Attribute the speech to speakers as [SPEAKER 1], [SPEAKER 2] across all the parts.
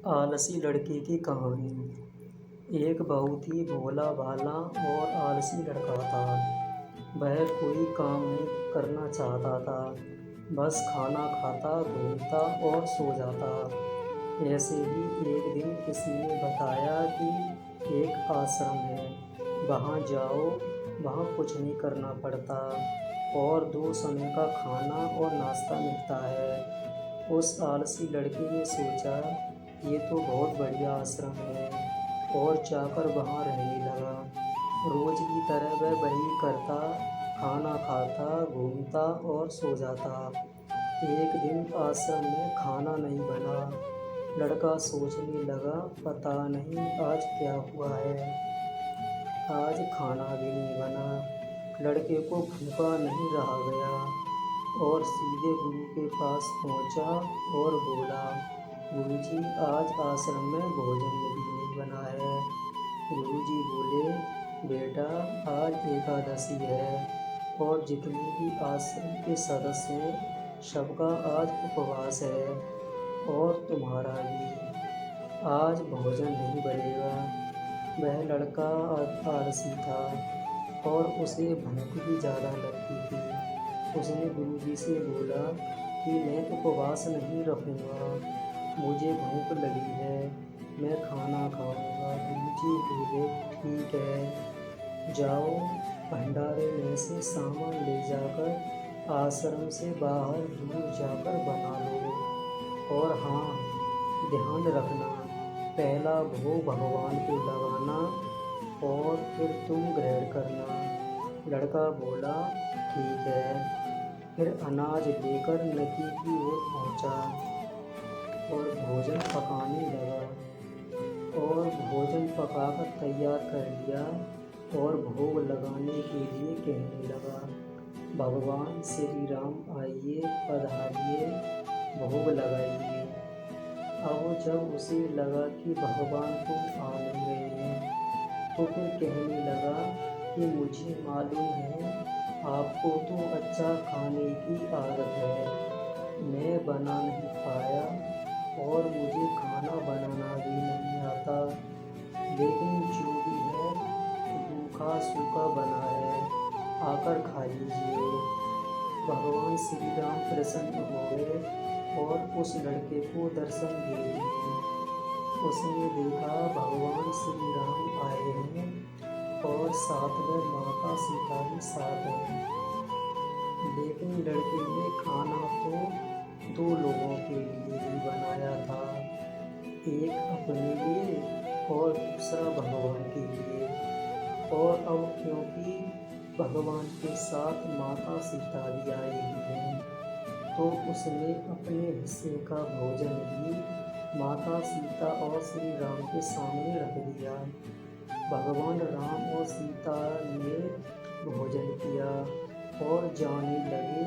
[SPEAKER 1] आलसी लड़के की कहानी। एक बहुत ही भोला भाला और आलसी लड़का था। वह कोई काम नहीं करना चाहता था, बस खाना खाता, घूमता और सो जाता। ऐसे ही एक दिन किसी ने बताया कि एक आश्रम है, वहाँ जाओ, वहाँ कुछ नहीं करना पड़ता और 2 समय का खाना और नाश्ता मिलता है। उस आलसी लड़के ने सोचा, ये तो बहुत बढ़िया आश्रम है, और जाकर वहाँ रहने लगा। रोज की तरह वह वही करता, खाना खाता, घूमता और सो जाता। एक दिन आश्रम में खाना नहीं बना। लड़का सोचने लगा, पता नहीं आज क्या हुआ है। आज खाना भी नहीं बना। लड़के को भूखा नहीं रहा गया और सीधे गुरु के पास पहुंचा और बोला, गुरुजी, आज आश्रम में भोजन नहीं बना है। गुरुजी बोले, बेटा, आज एकादशी है और जितने भी आश्रम के सदस्य हैं, सबका आज उपवास है और तुम्हारा भी। आज भोजन नहीं बनेगा। वह लड़का आलसी था और उसे भूख भी ज़्यादा लगती थी। उसने गुरुजी से बोला कि मैं उपवास नहीं रखूँगा, मुझे भूख लगी है, मैं खाना खाऊंगा। गुरुजी बोले, ठीक है, जाओ, भंडारे में से सामान ले जाकर आश्रम से बाहर दूर जाकर बना लो। और हाँ, ध्यान रखना, पहला भोग भगवान को लगाना और फिर तुम ग्रहण करना। लड़का बोला, ठीक है। फिर अनाज लेकर नदी की ओर पहुंचा और भोजन पकाने लगा और भोजन पकाकर तैयार कर लिया और भोग लगाने के लिए कहने लगा, भगवान श्री राम आइए, पधारिए, भोग लगाइए। अब जब उसे लगा कि भगवान तो आ नहीं रहे हैं, तो फिर कहने लगा कि मुझे मालूम है आपको तो अच्छा खाने की आदत है, मैं बना नहीं पाया और मुझे खाना बनाना भी नहीं आता, लेकिन जो भी है रूखा सूखा बना है, आकर खा लीजिए। भगवान श्री राम प्रसन्न हो गए और उस लड़के को दर्शन दे दिए। उसने देखा भगवान श्री राम आए हैं और साथ में माता सीता भी साथ हैं। लेकिन लड़के ने खाना तो 2 लोगों के लिए ही बनाया था, एक अपने लिए और दूसरा भगवान के लिए। और अब क्योंकि भगवान के साथ माता सीता भी आई हुई हैं, तो उसने अपने हिस्से का भोजन भी माता सीता और श्री राम के सामने रख दिया। भगवान राम और सीता ने भोजन किया और जाने लगे,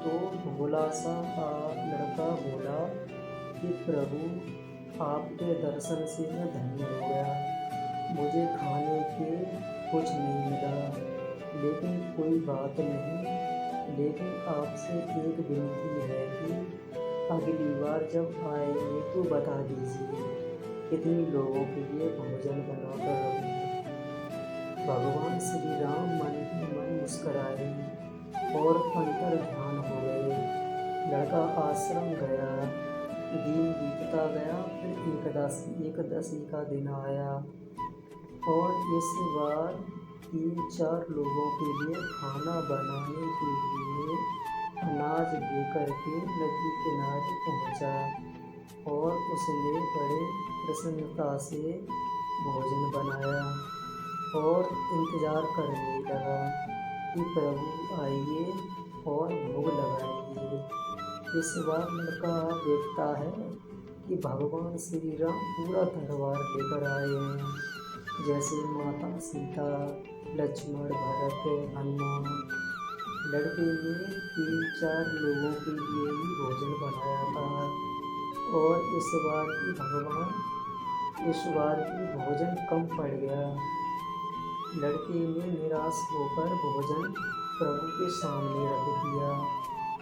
[SPEAKER 1] तो भोला सा लड़का बोला कि प्रभु, आपके दर्शन से मैं धन्य हो गया। मुझे खाने के कुछ नहीं मिला, लेकिन कोई बात नहीं। लेकिन आपसे एक विनती है कि अगली बार जब आएंगे तो बता दीजिए कितने लोगों के लिए भोजन बनाकर रखूं। भगवान श्री राम मन ही मन मुस्कराए और अंतर ध्यान हो गए। लड़का आश्रम गया, दिन बीतता गया, फिर एकदशी का दिन आया और इस बार 3-4 लोगों के लिए खाना बनाने के लिए अनाज लेकर के नदी किनारे पहुंचा और उसने बड़े प्रसन्नता से भोजन बनाया और इंतज़ार करने लगा कि प्रभु आइए और भोग लगाइए। इस बार लड़का देखता है कि भगवान श्री राम पूरा दरबार लेकर आए हैं, जैसे माता सीता, लक्ष्मण, भरत, हनुमान। लड़के ने 3-4 लोगों के लिए ही भोजन बनाया था और इस बार की भोजन कम पड़ गया। लड़के ने निराश होकर भोजन प्रभु के सामने रख दिया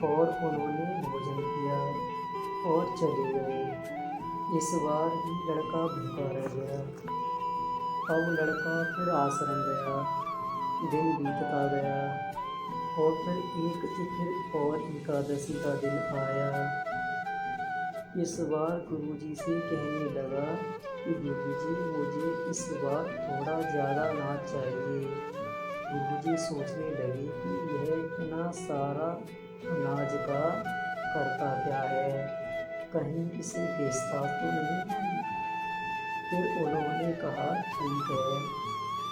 [SPEAKER 1] और उन्होंने भोजन किया और चले गए। इस बार भी लड़का भूखा रह गया। अब लड़का फिर आश्रम गया। दिन बीतता गया और फिर और एकादशी का दिन आया। इस बार गुरुजी से कहने लगा कि गुरुजी मुझे इस बार थोड़ा ज़्यादा अनाज चाहिए। गुरुजी सोचने लगे कि यह इतना सारा अनाज का करता क्या है, कहीं इसे बेचता तो नहीं है। फिर उन्होंने कहा ठीक है,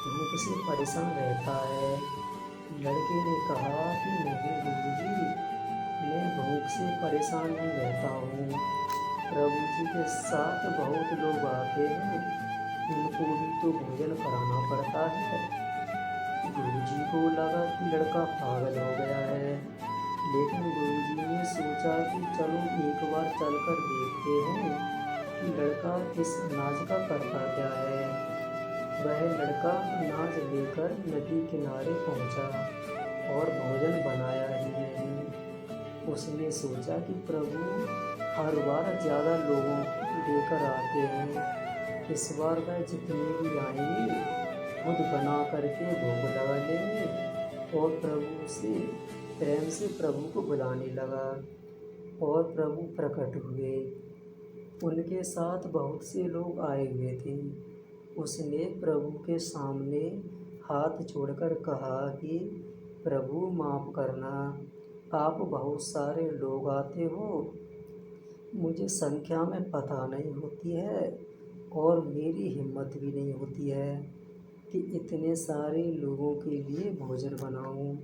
[SPEAKER 1] भूख से परेशान रहता है। लड़के ने कहा कि नहीं गुरुजी, मैं भूख से परेशान नहीं रहता हूँ। प्रभु जी के साथ बहुत लोग आते हैं, उनको भी तो भोजन कराना पड़ता है। गुरुजी को लगा कि लड़का पागल हो गया है, लेकिन गुरुजी ने सोचा कि चलो एक बार चलकर देखते हैं कि लड़का इस अनाज का करता क्या है। वह लड़का अनाज लेकर नदी किनारे पहुंचा और भोजन बनाया ही नहीं। उसने सोचा कि प्रभु हर बार ज़्यादा लोगों को लेकर आते हैं, इस बार वह जितने भी आएंगे खुद बना करके भोग लगा लेंगे। और प्रभु से प्रेम से प्रभु को बुलाने लगा और प्रभु प्रकट हुए। उनके साथ बहुत से लोग आए हुए थे। उसने प्रभु के सामने हाथ जोड़कर कहा कि प्रभु माफ़ करना, आप बहुत सारे लोग आते हो, मुझे संख्या में पता नहीं होती है और मेरी हिम्मत भी नहीं होती है कि इतने सारे लोगों के लिए भोजन बनाऊं।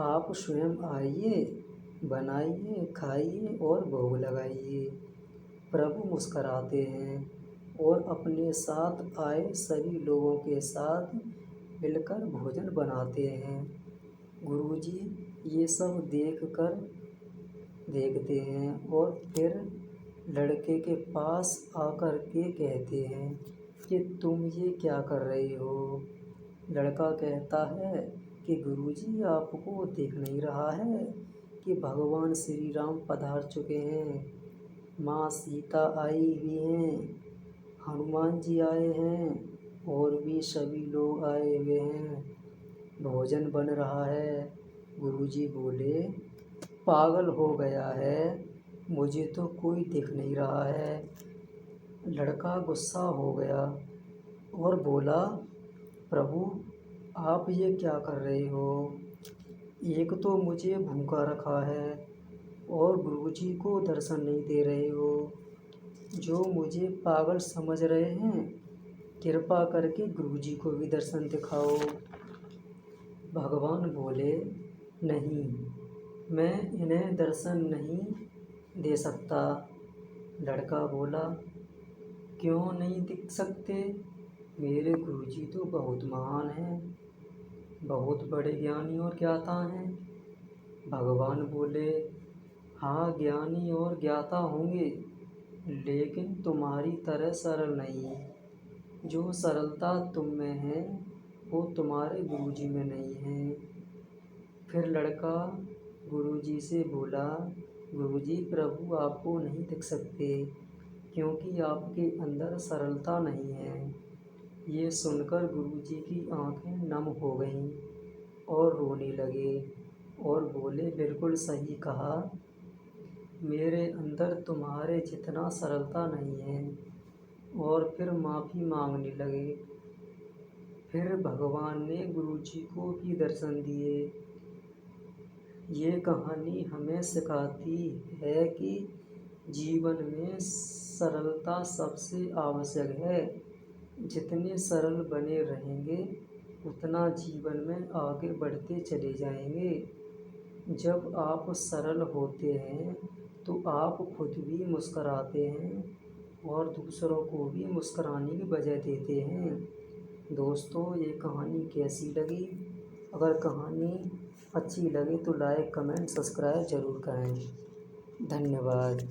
[SPEAKER 1] आप स्वयं आइए, बनाइए, खाइए और भोग लगाइए। प्रभु मुस्कराते हैं और अपने साथ आए सभी लोगों के साथ मिलकर भोजन बनाते हैं। गुरुजी ये सब देखते हैं और फिर लड़के के पास आकर के कहते हैं कि तुम ये क्या कर रहे हो। लड़का कहता है कि गुरुजी आपको देख नहीं रहा है कि भगवान श्री राम पधार चुके हैं, माँ सीता आई हुई हैं, हनुमान जी आए हैं और भी सभी लोग आए हुए हैं, भोजन बन रहा है। गुरुजी बोले पागल हो गया है, मुझे तो कोई दिख नहीं रहा है। लड़का गुस्सा हो गया और बोला प्रभु आप ये क्या कर रहे हो, एक तो मुझे भूखा रखा है और गुरुजी को दर्शन नहीं दे रहे हो। जो मुझे पागल समझ रहे हैं, कृपा करके गुरुजी को भी दर्शन दिखाओ। भगवान बोले नहीं, मैं इन्हें दर्शन नहीं दे सकता। लड़का बोला क्यों नहीं दिख सकते, मेरे गुरुजी तो बहुत महान हैं, बहुत बड़े ज्ञानी और ज्ञाता हैं। भगवान बोले हाँ ज्ञानी और ज्ञाता होंगे, लेकिन तुम्हारी तरह सरल नहीं। जो सरलता तुम में है वो तुम्हारे गुरुजी में नहीं है। फिर लड़का गुरुजी से बोला गुरुजी प्रभु आपको नहीं दिख सकते क्योंकि आपके अंदर सरलता नहीं है। ये सुनकर गुरुजी की आंखें नम हो गईं और रोने लगे और बोले बिल्कुल सही कहा, मेरे अंदर तुम्हारे जितना सरलता नहीं है। और फिर माफ़ी मांगने लगे। फिर भगवान ने गुरुजी को भी दर्शन दिए। ये कहानी हमें सिखाती है कि जीवन में सरलता सबसे आवश्यक है। जितने सरल बने रहेंगे उतना जीवन में आगे बढ़ते चले जाएंगे। जब आप सरल होते हैं तो आप खुद भी मुस्कराते हैं और दूसरों को भी मुस्कराने की वजह देते हैं। दोस्तों ये कहानी कैसी लगी? अगर कहानी अच्छी लगे तो लाइक कमेंट सब्सक्राइब ज़रूर करें। धन्यवाद।